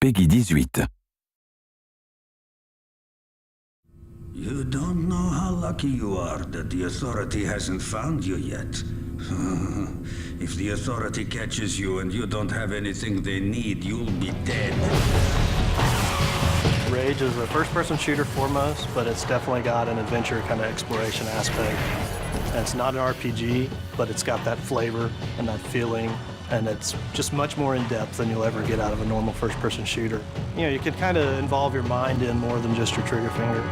Peggy 18. You don't know how lucky you are that the Authority hasn't found you yet. If the Authority catches you and you don't have anything they need, you'll be dead. Rage is a first-person shooter foremost, but it's definitely got an adventure kind of exploration aspect. And it's not an RPG, but it's got that flavor and that feeling, and it's just much more in-depth than you'll ever get out of a normal first-person shooter. You know, you can kind of involve your mind in more than just your trigger finger.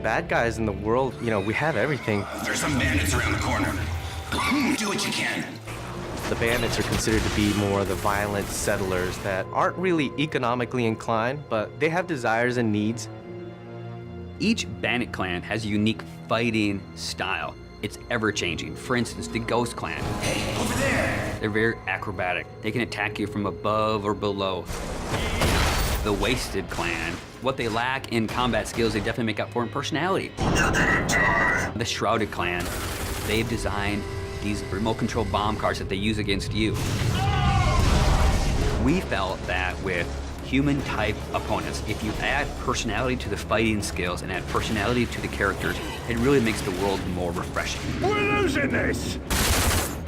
Bad guys in the world, you know, we have everything. There's some bandits around the corner. Do what you can. The bandits are considered to be more the violent settlers that aren't really economically inclined, but they have desires and needs. Each bandit clan has a unique fighting style. It's ever-changing. For instance, the Ghost Clan. Hey, over there! They're very acrobatic. They can attack you from above or below. The Wasted Clan, what they lack in combat skills, they definitely make up for in personality. The Shrouded Clan, they've designed these remote control bomb cars that they use against you. We felt that with human type opponents, if you add personality to the fighting skills and add personality to the characters, it really makes the world more refreshing. We're losing this!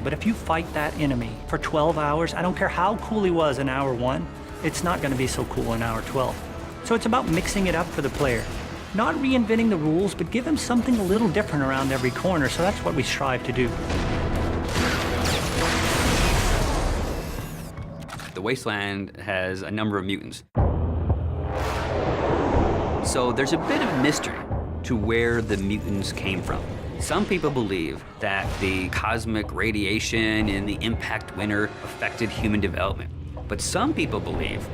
But if you fight that enemy for 12 hours, I don't care how cool he was in hour 1, it's not going to be so cool in hour 12. So it's about mixing it up for the player. Not reinventing the rules, but give him something a little different around every corner, so that's what we strive to do. The Wasteland has a number of mutants. So there's a bit of mystery to where the mutants came from. Some people believe that the cosmic radiation in the impact winter affected human development. But some people believe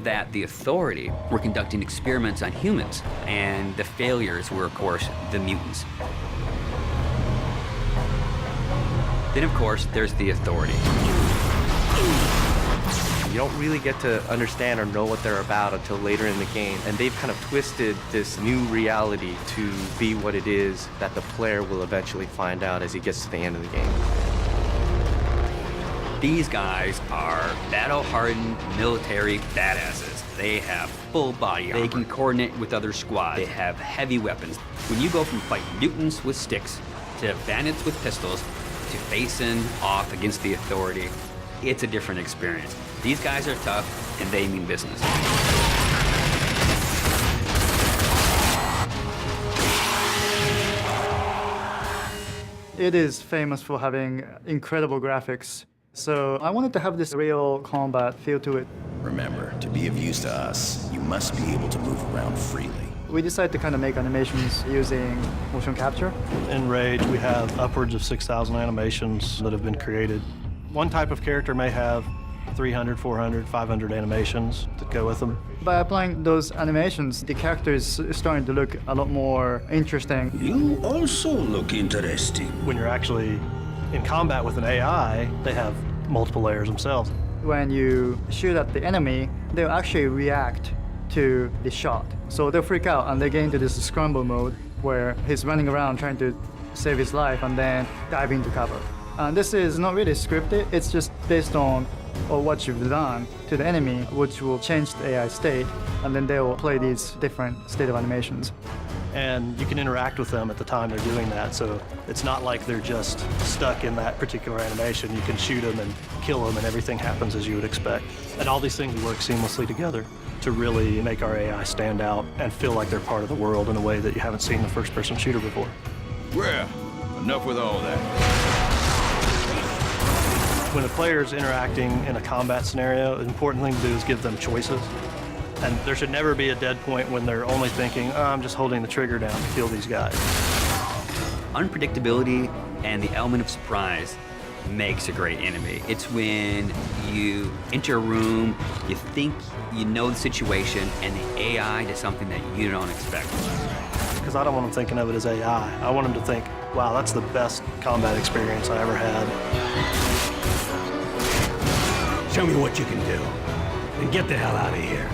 that the Authority were conducting experiments on humans, and the failures were, of course, the mutants. Then, of course, there's the Authority. You don't really get to understand or know what they're about until later in the game, and they've kind of twisted this new reality to be what it is that the player will eventually find out as he gets to the end of the game. These guys are battle-hardened military badasses. They have full body armor. They can coordinate with other squads. They have heavy weapons. When you go from fighting mutants with sticks to bandits with pistols to facing off against the Authority, it's a different experience. These guys are tough, and they mean business. It is famous for having incredible graphics. So I wanted to have this real combat feel to it. Remember, to be of use to us, you must be able to move around freely. We decided to kind of make animations using motion capture. In Rage, we have upwards of 6,000 animations that have been created. One type of character may have 300, 400, 500 animations that go with them. By applying those animations, the character is starting to look a lot more interesting. You also look interesting. When you're actually in combat with an AI, they have multiple layers themselves. When you shoot at the enemy, they'll actually react to the shot. So they'll freak out and they get into this scramble mode where he's running around trying to save his life and then dive into cover. And this is not really scripted, it's just based on what you've done to the enemy, which will change the AI state, and then they will play these different state of animations. And you can interact with them at the time they're doing that, so it's not like they're just stuck in that particular animation. You can shoot them and kill them, and everything happens as you would expect. And all these things work seamlessly together to really make our AI stand out and feel like they're part of the world in a way that you haven't seen in a first-person shooter before. Well, enough with all that. When a player's interacting in a combat scenario, the important thing to do is give them choices. And there should never be a dead point when they're only thinking, oh, I'm just holding the trigger down to kill these guys. Unpredictability and the element of surprise makes a great enemy. It's when you enter a room, you think you know the situation, and the AI does something that you don't expect. Because I don't want them thinking of it as AI. I want them to think, wow, that's the best combat experience I ever had. Show me what you can do, and get the hell out of here.